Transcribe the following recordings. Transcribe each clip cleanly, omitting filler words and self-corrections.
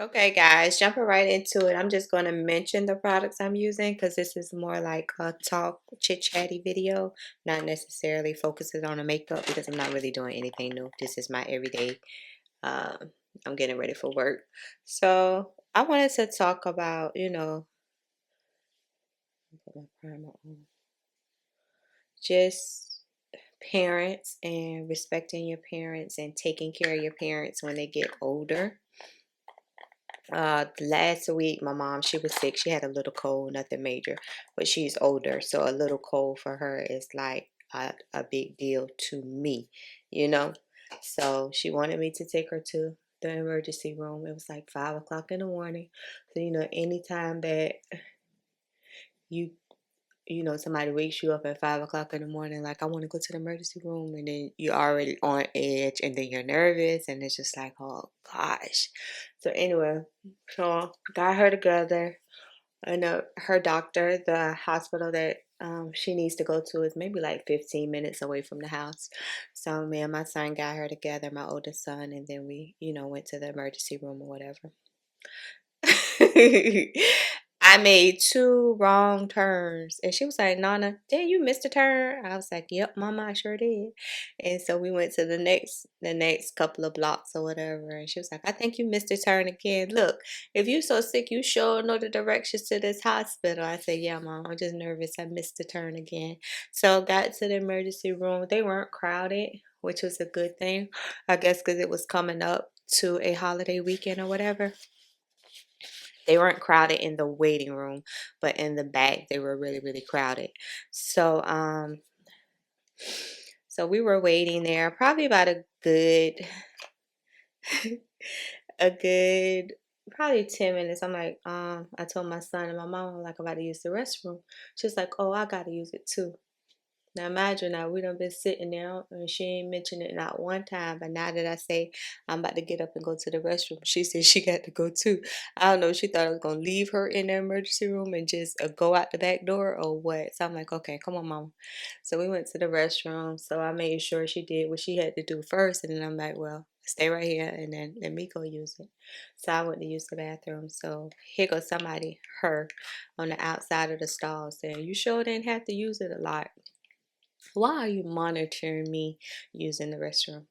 Okay, guys, jumping right into it. I'm just going to mention the products I'm using because this is more like a talk, chit chatty video, not necessarily focusing on the makeup because I'm not really doing anything new. This is my everyday. Um, I'm getting ready for work. So I wanted to talk about, put my primer on. Just parents and respecting your parents and taking care of your parents when they get older. Last week my mom, she was sick. She had a little cold, nothing major, but she's older, so a little cold for her is like a big deal to me, you know. So she wanted me to take her to the emergency room. It was like 5 o'clock in the morning. So anytime that you somebody wakes you up at 5 o'clock in the morning, like, I want to go to the emergency room, and then you're already on edge, and then you're nervous, and it's just like, oh gosh. So anyway, so got her together, and her doctor, the hospital that she needs to go to is maybe like 15 minutes away from the house. So me and my son got her together, my oldest son, and then we, went to the emergency room or whatever. I made two wrong turns. And she was like, Nana, did you miss the turn? I was like, yep, Mama, I sure did. And so we went to the next couple of blocks or whatever. And she was like, I think you missed the turn again. Look, if you so sick, you sure know the directions to this hospital. I said, yeah, Mom, I'm just nervous. I missed the turn again. So got to the emergency room. They weren't crowded, which was a good thing. I guess because it was coming up to a holiday weekend or whatever. They weren't crowded in the waiting room, but in the back they were really, really crowded. So we were waiting there probably about a good a good probably 10 minutes. I'm like, I told my son and my mom, I'm like, I'm about to use the restroom. She's like, oh, I gotta use it too. Now imagine now we done been sitting there and she ain't mentioned it not one time. But now that I say I'm about to get up and go to the restroom, she said she got to go too. I don't know. She thought I was gonna leave her in the emergency room and just go out the back door or what. So I'm like, okay, come on, mama. So we went to the restroom. So I made sure she did what she had to do first, and then I'm like, well, stay right here and then let me go use it. So I went to use the bathroom. So here goes somebody, her, on the outside of the stall saying, you sure didn't have to use it a lot. Why are you monitoring me using the restroom?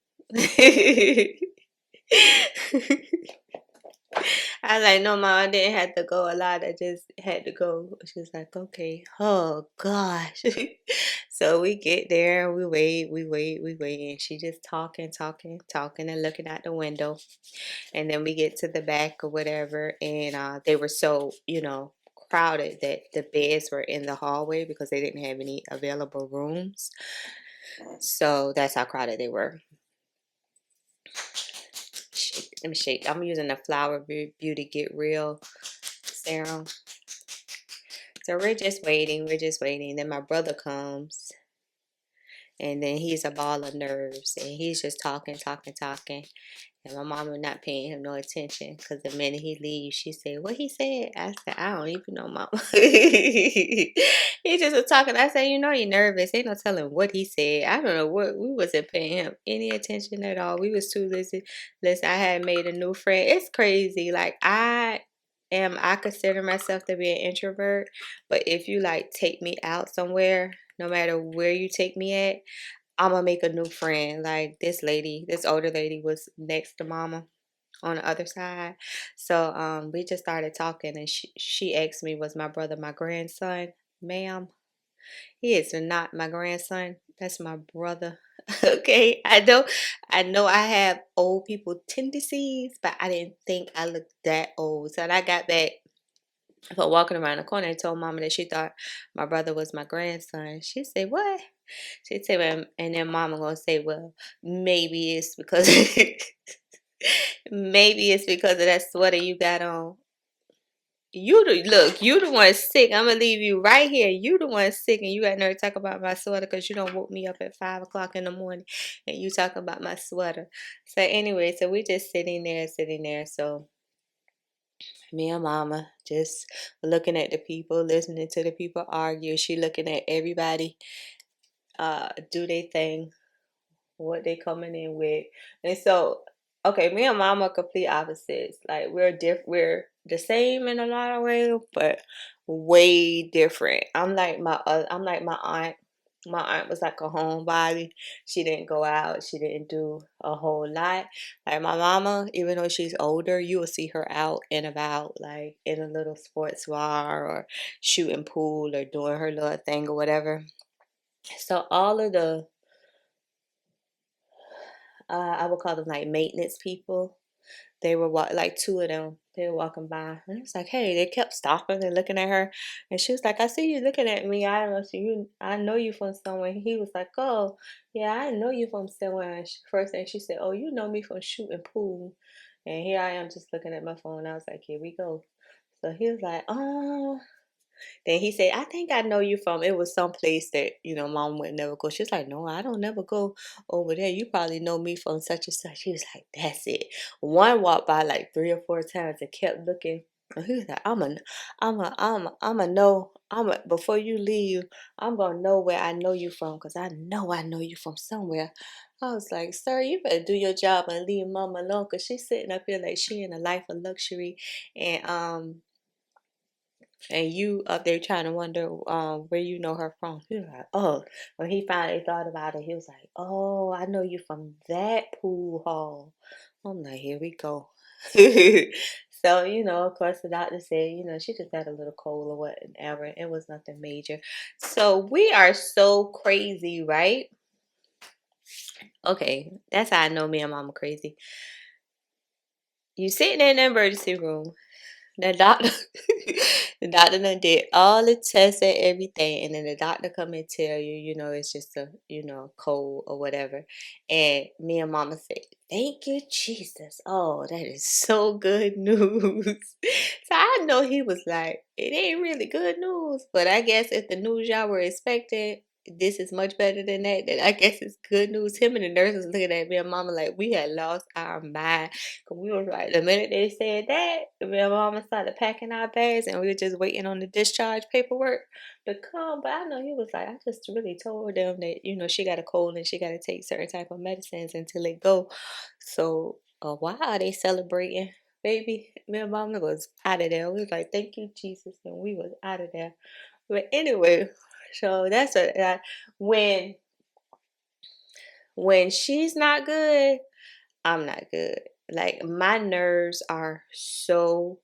I was like, no, Mom, I didn't have to go a lot. I just had to go. She was like, okay. Oh, gosh. So we get there, we wait, we wait. And she just talking, talking, talking, and looking out the window. And then we get to the back or whatever. And they were so, crowded that the beds were in the hallway because they didn't have any available rooms. So that's how crowded they were. Let me shake. I'm using the Flower Beauty Get Real serum. So we're just waiting. We're just waiting. Then my brother comes. And then he's a ball of nerves. And he's just talking, talking, talking. And my mama not paying him no attention. Because the minute he leaves, she said, what he said? I said, I don't even know, Mama. He just was talking. I said, you're nervous. Ain't no telling what he said. I don't know what. We wasn't paying him any attention at all. We was too busy. Listen, I had made a new friend. It's crazy. Like, I consider myself to be an introvert. But if you, like, take me out somewhere, no matter where you take me at, I'm gonna make a new friend. Like this older lady was next to Mama on the other side. So we just started talking, and she asked me, was my brother my grandson? Ma'am, he is not my grandson. That's my brother. Okay. I know I have old people tendencies, but I didn't think I looked that old. So when I got back but walking around the corner, I told Mama that she thought my brother was my grandson. She said, what? She said, well, and then Mama gonna say, well, maybe it's because maybe it's because of that sweater you got on. You the one sick. I'm gonna leave you right here. You the one sick, and you got nerve to talk about my sweater because you don't woke me up at 5 o'clock in the morning, and you talk about my sweater. So anyway, so we just sitting there, sitting there. So me and Mama just looking at the people, listening to the people argue. She looking at everybody do they thing, what they coming in with. And so Okay, me and mom are complete opposites. Like we're the same in a lot of ways, but way different. I'm like my aunt. My aunt was like a homebody. She didn't go out. She didn't do a whole lot. Like my mama, even though she's older, you will see her out and about, like in a little sports bar or shooting pool or doing her little thing or whatever. So all of the I would call them like maintenance people. They were like two of them. They were walking by, and it was like, hey, they kept stopping and looking at her, and she was like, I see you looking at me. I don't see you. I know you from somewhere. He was like, oh, yeah, I know you from somewhere. And first thing she said, oh, you know me from shooting pool, and here I am just looking at my phone. I was like, here we go. So he was like, oh. Then he said, I think I know you from, it was some place that, mom would never go. She's like, no, I don't never go over there. You probably know me from such and such. He was like, that's it. One walked by like 3 or 4 times and kept looking. And he was like, I'm a know, before you leave, I'm going to know where I know you from because I know you from somewhere. I was like, sir, you better do your job and leave mama alone because she's sitting up here like she in a life of luxury. And you up there trying to wonder where you know her from. He was like, oh, when he finally thought about it, he was like, oh, I know you from that pool hall. I'm like, here we go. So, of course, the doctor said, she just had a little cold or whatever. It was nothing major. So we are so crazy, right? Okay, that's how I know me and mama crazy. You sitting in the emergency room. The doctor, the doctor done did all the tests and everything, and then the doctor come and tell you, it's just a, cold or whatever. And me and mama said, "Thank you, Jesus. Oh, that is so good news." So I know he was like, "It ain't really good news, but I guess if the news y'all were expecting." This is much better than that. Then I guess it's good news. Him and the nurses looking at me and mama like we had lost our mind. Cause we was like, the minute they said that, me and mama started packing our bags and we were just waiting on the discharge paperwork to come. But I know he was like, I just really told them that, she got a cold and she got to take certain type of medicines until it go. So, why are they celebrating? Baby, me and mama was out of there. We was like, thank you, Jesus. And we was out of there. But anyway, so that's when when she's not good, I'm not good. Like my nerves are so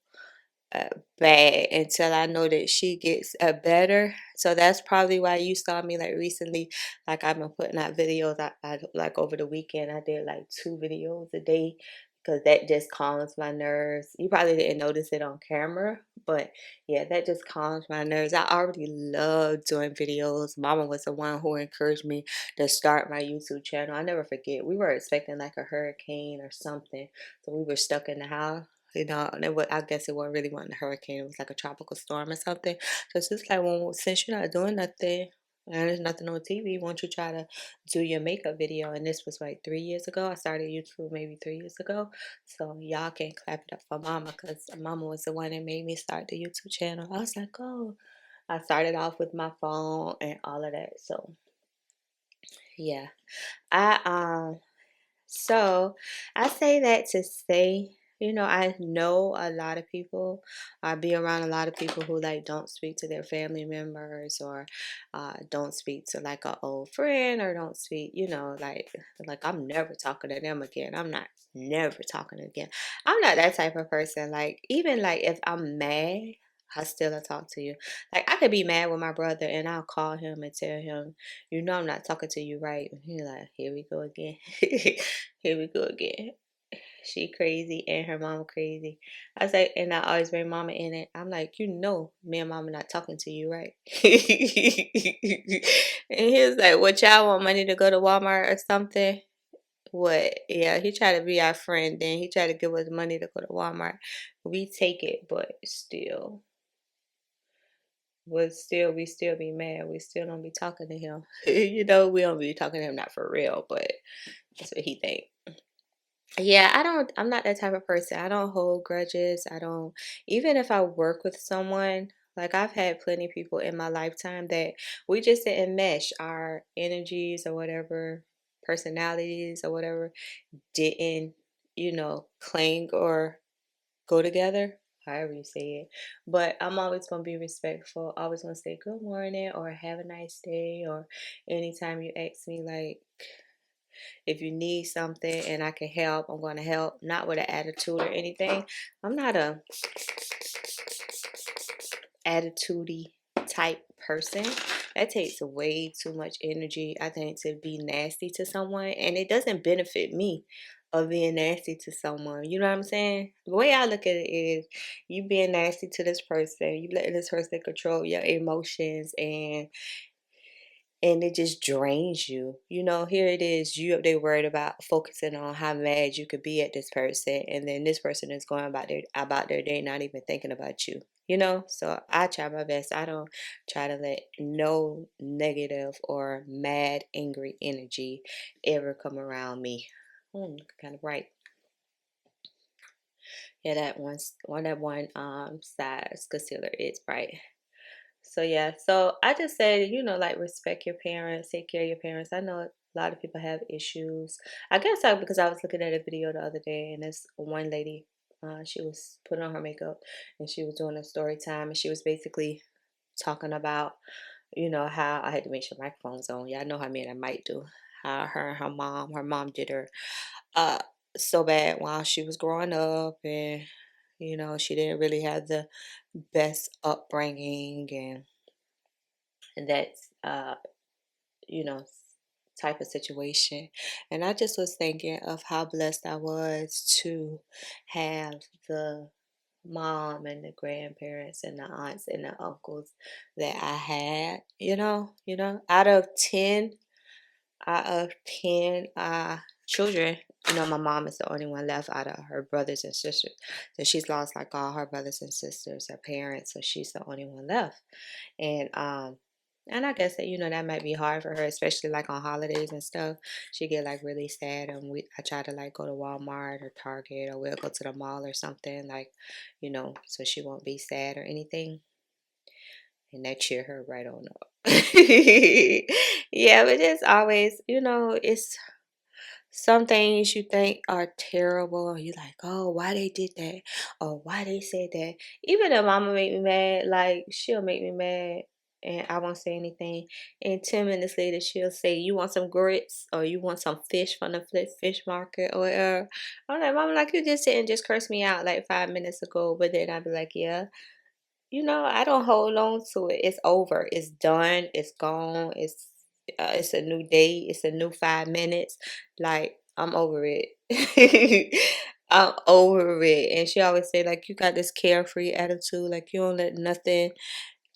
uh, bad until I know that she gets better. So that's probably why you saw me like recently. Like I've been putting out videos. I like over the weekend I did like 2 videos a day because that just calms my nerves. You probably didn't notice it on camera, but yeah, that just calms my nerves. I already love doing videos. Mama was the one who encouraged me to start my YouTube channel. I never forget. We were expecting like a hurricane or something, so we were stuck in the house. And I guess it wasn't really one a hurricane. It was like a tropical storm or something. So it's just like, well, since you're not doing nothing and there's nothing on TV, won't you try to do your makeup video? And this was like 3 years ago. I started YouTube maybe 3 years ago. So y'all can clap it up for Mama because Mama was the one that made me start the YouTube channel. I was like, oh, I started off with my phone and all of that. So yeah, I so I say that to say, I know a lot of people. I be around a lot of people who like don't speak to their family members or don't speak to like an old friend or don't speak, like I'm never talking to them again. I'm not never talking again. I'm not that type of person. Like even like if I'm mad, I still talk to you. Like I could be mad with my brother and I'll call him and tell him, I'm not talking to you right. And he's like, here we go again. Here we go again. She crazy and her mama crazy. I say, and I always bring mama in it. I'm like, me and mama not talking to you, right? And he was like, what y'all want money to go to Walmart or something? What? Yeah, he tried to be our friend. Then he tried to give us money to go to Walmart. We take it, but still, we still be mad. We still don't be talking to him. We don't be talking to him, not for real, but that's what he think. Yeah, I'm not that type of person. I don't hold grudges. I don't, even if I work with someone, like I've had plenty of people in my lifetime that we just didn't mesh. Our energies or whatever, personalities or whatever, didn't. you know, cling or go together, however you say it. But I'm always gonna be respectful. Always gonna say good morning or have a nice day, or anytime you ask me like if you need something and I can help, I'm gonna help. Not with an attitude or anything. I'm not a attitudey type person. That takes way too much energy, I think, to be nasty to someone, and it doesn't benefit me of being nasty to someone. You know what I'm saying? The way I look at it is you being nasty to this person, you letting this person control your emotions, and it just drains you. You know, here it is, you up there worried about focusing on how mad you could be at this person, and then this person is going about their day, not even thinking about you. You know, so I try my best. I don't try to let no negative or mad, angry energy ever come around me. Kind of bright. Yeah, that one size concealer is bright. So yeah, so I just say, you know, like respect your parents, take care of your parents. I know a lot of people have issues. I guess because I was looking at a video the other day, and this one lady, she was putting on her makeup and she was doing a story time, and she was basically talking about, you know, how I had to make sure microphone's on. Yeah, I know how many I might do. How her and her mom did her uh so bad while she was growing up, and you know, she didn't really have the best upbringing, and that's you know, type of situation. And I just was thinking of how blessed I was to have the mom and the grandparents and the aunts and the uncles that I had. Out of 10 children, you know, my mom is the only one left out of her brothers and sisters. So she's lost like all her brothers and sisters, her parents, so she's the only one left. And I guess that, you know, that might be hard for her, especially like on holidays and stuff. She get like really sad, and I try to like go to Walmart or Target, or we'll go to the mall or something, like, you know, so she won't be sad or anything. And that cheer her right on up. Yeah, but it's always, you know, it's some things you think are terrible, or you like, oh, why they did that, or why they said that. Even if mama make me mad, like she'll make me mad, and I won't say anything. And 10 minutes later, she'll say, "You want some grits, or you want some fish from the fish market, or whatever." I'm like, "Mama, like you just said and just cursed me out like 5 minutes ago," but then I'd be like, "Yeah." You know, I don't hold on to it. It's over. It's done. It's gone. It's a new day. It's a new 5 minutes. Like I'm over it. I'm over it. And she always say like you got this carefree attitude. Like you don't let nothing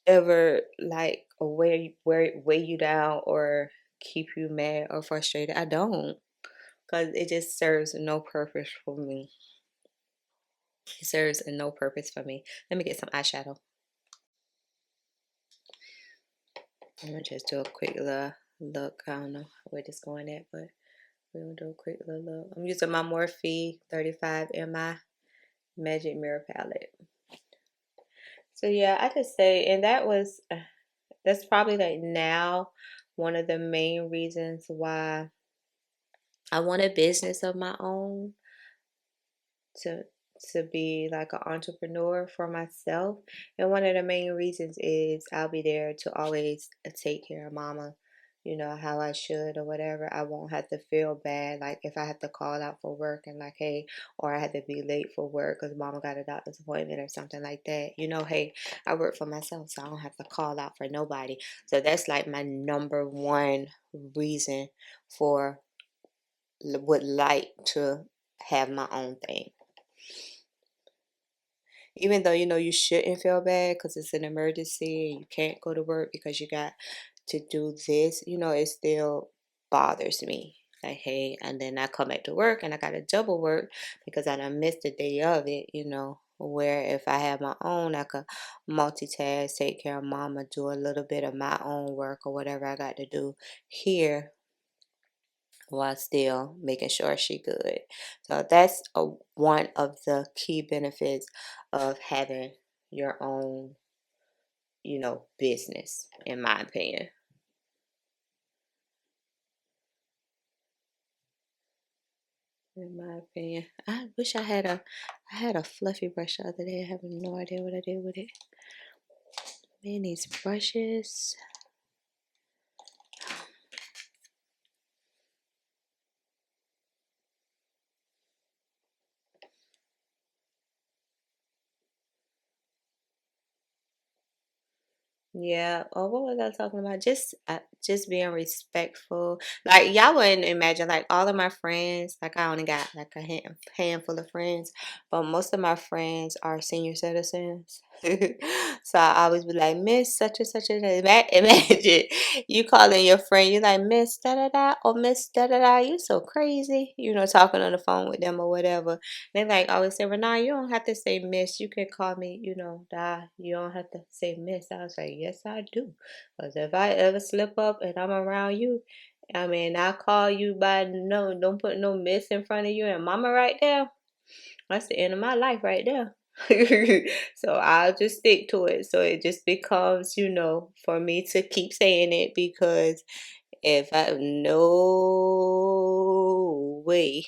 ever like weigh you down or keep you mad or frustrated. I don't, because it just serves no purpose for me. It serves no purpose for me. Let me get some eyeshadow. I'm gonna just do a quick little look. I don't know where this going at, but we're gonna do a quick little look. I'm using my Morphe 35 MI Magic Mirror Palette. So yeah, I just say, and that's probably like now one of the main reasons why I want a business of my own, to be like an entrepreneur for myself. And one of the main reasons is I'll be there to always take care of mama, you know, how I should or whatever. I won't have to feel bad like if I have to call out for work and like, hey, or I had to be late for work because mama got a doctor's appointment or something like that. You know, hey, I work for myself, so I don't have to call out for nobody. So that's like my number one reason for would like to have my own thing. Even though you know you shouldn't feel bad because it's an emergency and you can't go to work because you got to do this, you know, it still bothers me. Like, hey, and then I come back to work and I got to double work because I done missed a day of it, you know. Where if I have my own, I could multitask, take care of mama, do a little bit of my own work or whatever I got to do here while still making sure she good. So that's one of the key benefits of having your own, you know, business, in my opinion. in my opinion. I wish I had a fluffy brush the other day. I have no idea what I did with it. Man, these brushes. Yeah. Oh, what was I talking about? Just being respectful. Like y'all wouldn't imagine. Like all of my friends. Like I only got like a handful of friends, but most of my friends are senior citizens. So I always be like, Miss such and such and imagine you calling your friend. You like Miss da da da or Miss da da da. You so crazy. You know, talking on the phone with them or whatever. They like always say, well, nah, you don't have to say miss. You can call me, you know, da. You don't have to say miss. I was like, yes, I do. Because if I ever slip up and I'm around you, I mean, I call you by no, don't put no miss in front of you and mama right there. That's the end of my life right there. So I'll just stick to it. So it just becomes, you know, for me to keep saying it because if I no way.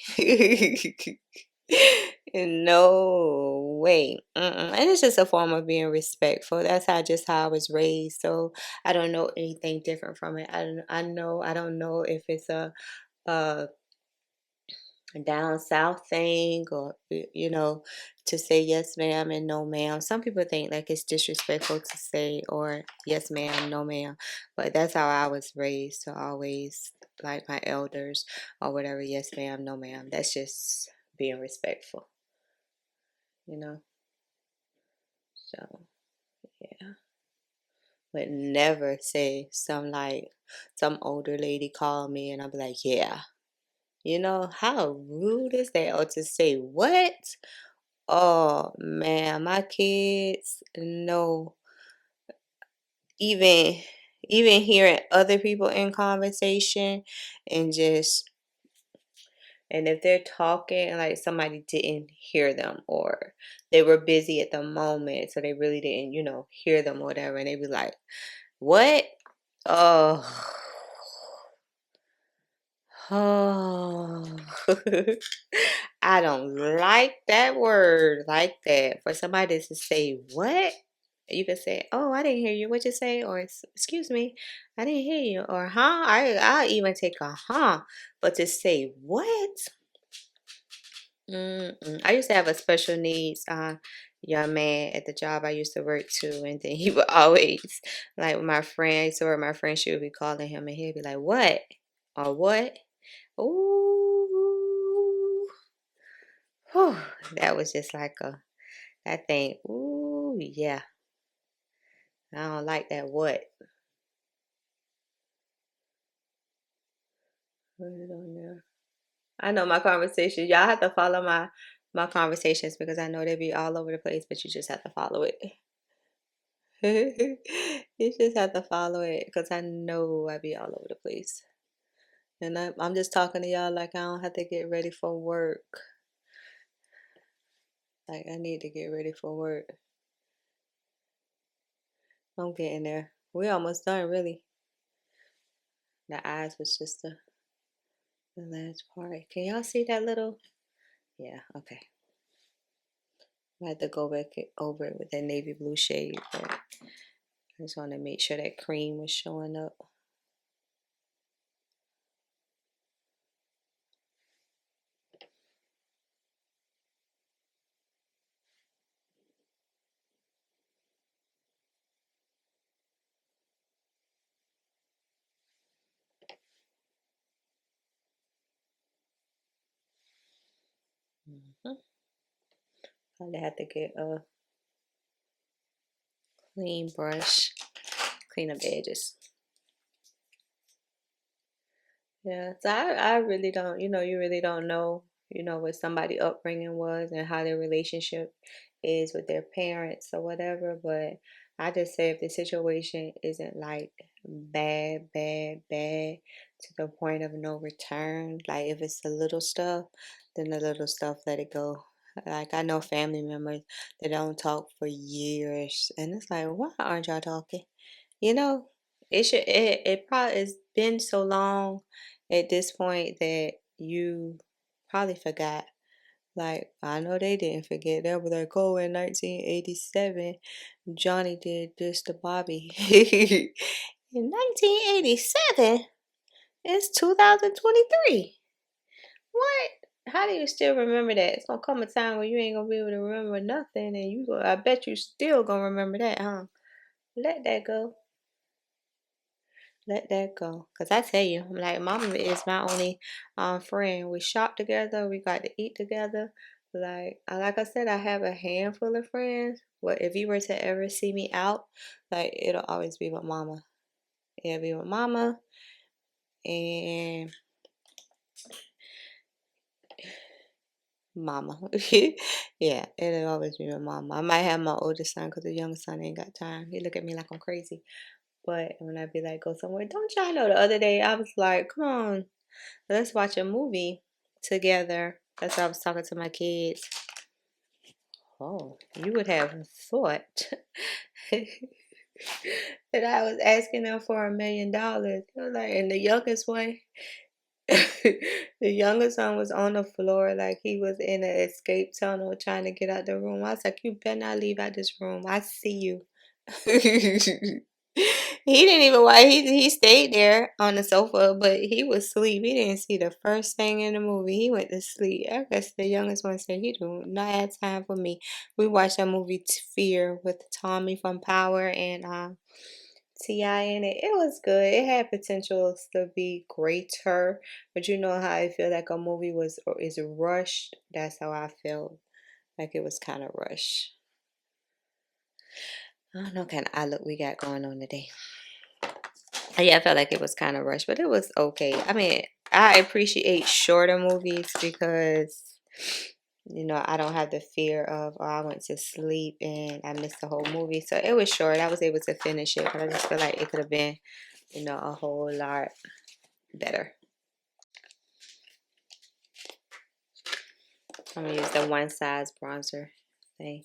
No way. And it's just a form of being respectful. That's how I was raised. So I don't know anything different from it. I don't know if it's a down south thing or you know to say yes ma'am and no ma'am. Some people think like it's disrespectful to say or yes ma'am, no ma'am, but that's how I was raised to always like my elders or whatever, yes ma'am, no ma'am. That's just being respectful, you know. So yeah, but never say some older lady call me and I'll be like, yeah, you know, how rude is that? Or to say what? Oh man, my kids know even even hearing other people in conversation and just and if they're talking and like somebody didn't hear them or they were busy at the moment so they really didn't, you know, hear them or whatever and they be like, "What?" Oh. Oh. I don't like that word like that. For somebody to say what? You can say, "Oh, I didn't hear you. What you say?" Or "Excuse me, I didn't hear you." Or "Huh?" I'll even take a "huh," but to say what? I used to have a special needs young man at the job I used to work to, and then he would always like with my friend. I used to work with my friend. She would be calling him, and he'd be like, "What?" or "What?" Ooh, whew, that was just like that thing. Ooh, yeah. I don't like that what. Put it on there. I know my conversations. Y'all have to follow my conversations because I know they be all over the place, but you just have to follow it. You just have to follow it because I know I be all over the place. And I'm just talking to y'all like I don't have to get ready for work. Like I need to get ready for work. I'm getting there. We almost done, really. The eyes was just the last part. Can y'all see that little? Yeah, okay. I had to go back over it with that navy blue shade, but I just want to make sure that cream was showing up. Probably have to get a clean brush, clean up the edges. Yeah, so I really don't, you know, you really don't know, you know, what somebody upbringing was and how their relationship is with their parents or whatever. But I just say if the situation isn't like bad, bad, bad to the point of no return, like if it's the little stuff, then the little stuff, let it go. Like I know family members that don't talk for years, and it's like, why aren't y'all talking? You know, it probably has been so long at this point that you probably forgot. Like, I know they didn't forget. They were like, oh, in 1987, Johnny did this to Bobby. In 1987, it's 2023. What? How do you still remember that? It's gonna come a time when you ain't gonna be able to remember nothing, and I bet you still gonna remember that, huh? Let that go. Let that go. Cause I tell you, I'm like, Mama is my only friend. We shop together, we got to eat together. Like I said, I have a handful of friends. But if you were to ever see me out, like it'll always be with Mama. It'll be with Mama and Mama. Yeah, it'll always be with Mama. I might have my oldest son because the youngest son ain't got time. He look at me like I'm crazy. But when I be like, go somewhere, don't y'all know the other day I was like, come on, let's watch a movie together. That's what I was talking to my kids. Oh, you would have thought that I was asking them for $1 million. They were like, and the youngest one, the youngest one was on the floor like he was in an escape tunnel trying to get out the room. I was like, you better not leave out this room. I see you. He didn't even why he stayed there on the sofa, but he was asleep. He didn't see the first thing in the movie. He went to sleep. I guess the youngest one said he do not have time for me. We watched that movie Fear with Tommy from Power and T.I. in it. It was good. It had potential to be greater, but you know how I feel like a movie is rushed. That's how I felt. Like it was kind of rushed. I don't know kind of outlook we got going on today. Yeah, I felt like it was kind of rushed, but it was okay. I mean, I appreciate shorter movies because, you know, I don't have the fear of, oh, I went to sleep and I missed the whole movie. So it was short. I was able to finish it, but I just feel like it could have been, you know, a whole lot better. I'm going to use the one size bronzer thing.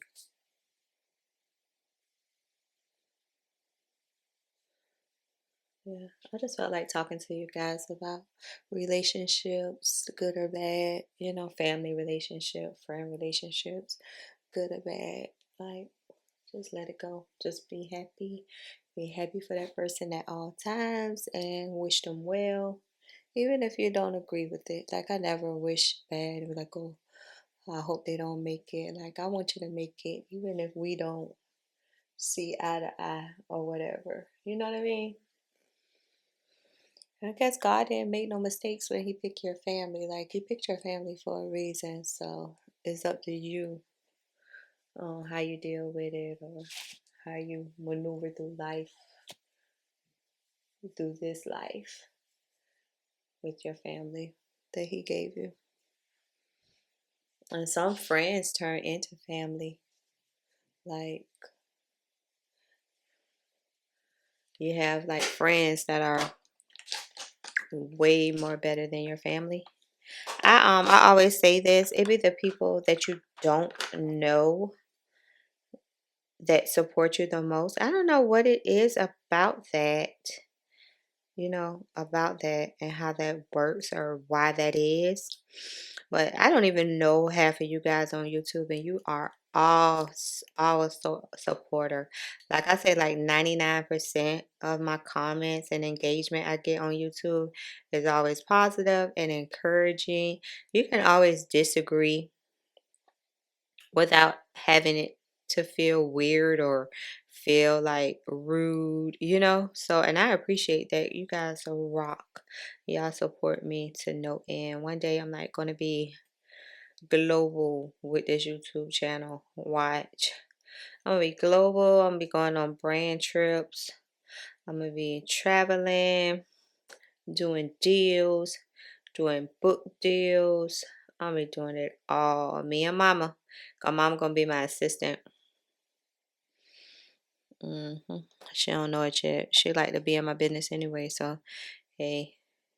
Yeah, I just felt like talking to you guys about relationships, good or bad, you know, family relationship, friend relationships, good or bad. Like, just let it go. Just be happy. Be happy for that person at all times and wish them well. Even if you don't agree with it. Like, I never wish bad. Like, oh, I hope they don't make it. Like, I want you to make it, even if we don't see eye to eye or whatever. You know what I mean? I guess God didn't make no mistakes when He picked your family. Like, He picked your family for a reason. So, it's up to you on how you deal with it or how you maneuver through life, through this life with your family that He gave you. And some friends turn into family. Like, you have like friends that are way more better than your family. I always say this, it be the people that you don't know that support you the most. I don't know what it is about that, you know, about that and how that works or why that is. But I don't even know half of you guys on YouTube, and you are all so supporter. Like I said, like 99% of my comments and engagement I get on YouTube is always positive and encouraging. You can always disagree without having it to feel weird or feel like rude, you know? So, and I appreciate that. You guys are rock. Y'all support me to no end. One day I'm like going to be global with this YouTube channel. Watch. I'm going to be global. I'm going to be going on brand trips. I'm going to be traveling, doing deals, doing book deals. I'm going to be doing it all. Me and Mama. Cause Mama going to be my assistant. She don't know it yet. She like to be in my business anyway. So, hey,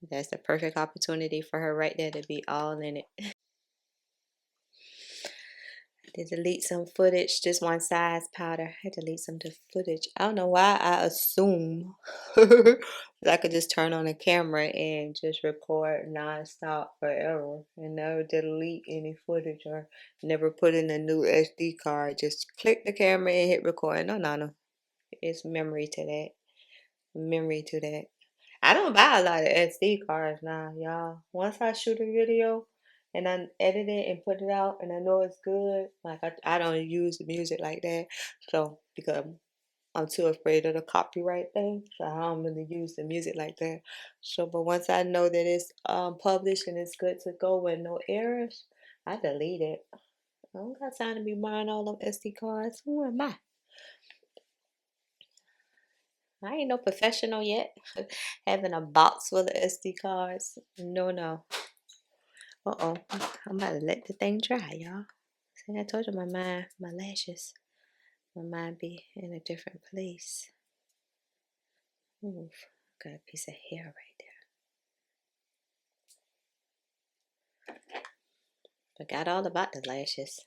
that's the perfect opportunity for her right there to be all in it. to delete some footage, just one size powder. I had to delete some footage. I don't know why I assume that I could just turn on the camera and just record non-stop forever and never delete any footage or never put in a new SD card. Just click the camera and hit record. No, no, no. It's memory to that. Memory to that. I don't buy a lot of SD cards now, y'all. Once I shoot a video and I edit it and put it out and I know it's good, like I don't use the music like that. So because I'm too afraid of the copyright thing, so I don't really use the music like that. So but once I know that it's published and it's good to go with no errors, I delete it. I don't got time to be buying all them SD cards. Who am I? I ain't no professional yet. Having a box full of SD cards. No, no. Uh-oh. I'm about to let the thing dry, y'all. See, I told you my lashes, my mind be in a different place. Ooh, got a piece of hair right there. Forgot all about the lashes.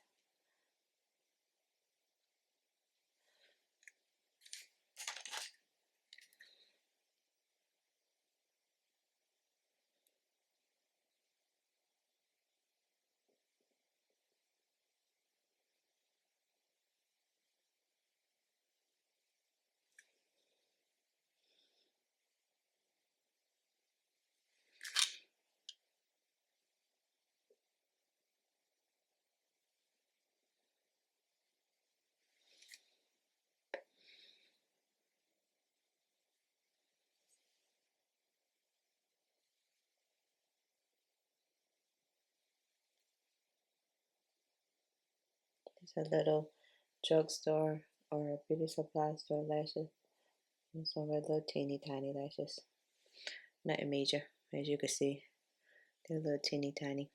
It's a little drugstore or beauty supply store lashes. And some little teeny tiny lashes. Nothing major, as you can see. They're a little teeny tiny.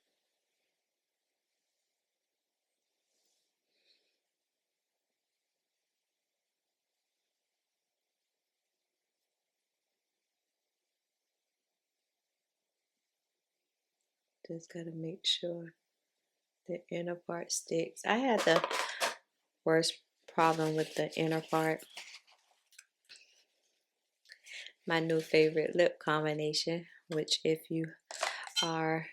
Just gotta make sure the inner part sticks. I had the worst problem with the inner part. My new favorite lip combination, which if you are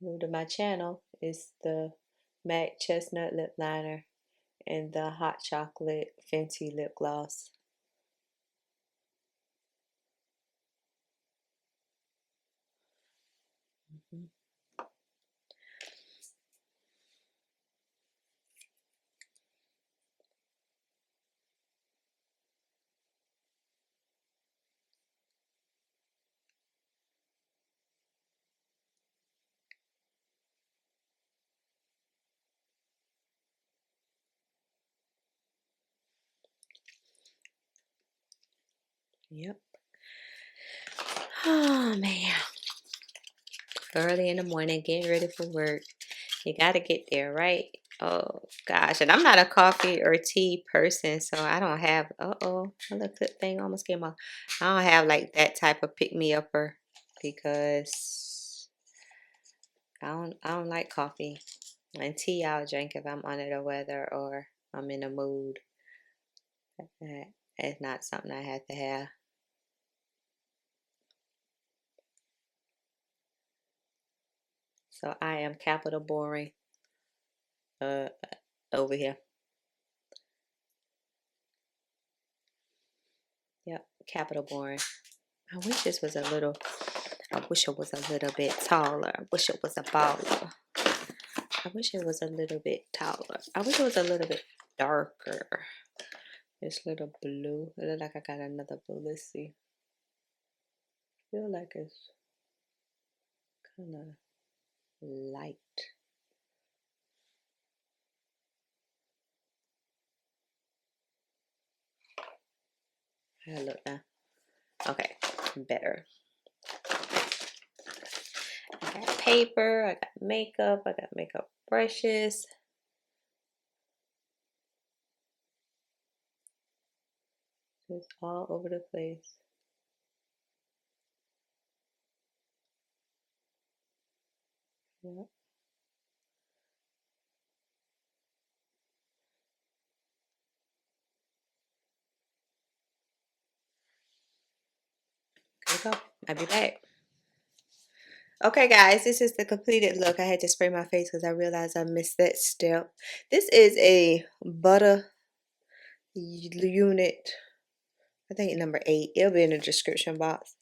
new to my channel, is the MAC Chestnut Lip Liner and the Hot Chocolate Fenty Lip Gloss. Yep. Oh man. Early in the morning, getting ready for work. You gotta get there, right? Oh gosh, and I'm not a coffee or tea person, so I don't have. Uh-oh, my little clip thing almost came off. I don't have like that type of pick me upper because I don't like coffee and tea. I'll drink if I'm under the weather or I'm in a mood. It's not something I have to have. So I am capital boring uh over here. Yep, capital boring. I wish this was a little, I wish it was a little bit taller. I wish it was a baller. I wish it was a little bit taller. I wish it was a little bit darker. This little blue. It looks like I got another blue. Let's see. Feel like it's kind of light. How I look now? Okay, better. I got paper. I got makeup. I got makeup brushes. It's all over the place. Yep. we go. I'll be back. Okay, guys, this is the completed look. I had to spray my face because I realized I missed that step. This is a BUTTA unit. I think number 8. It'll be in the description box.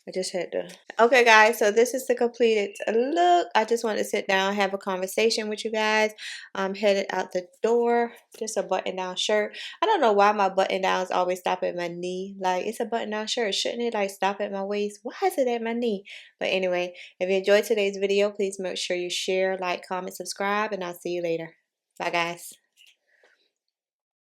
I just had to. Okay, guys, so this is the completed look. I just wanted to sit down, have a conversation with you guys. I'm headed out the door. Just a button-down shirt. I don't know why my button-downs always stop at my knee. Like, it's a button-down shirt. Shouldn't it, like, stop at my waist? Why is it at my knee? But anyway, if you enjoyed today's video, please make sure you share, like, comment, subscribe, and I'll see you later. Bye, guys.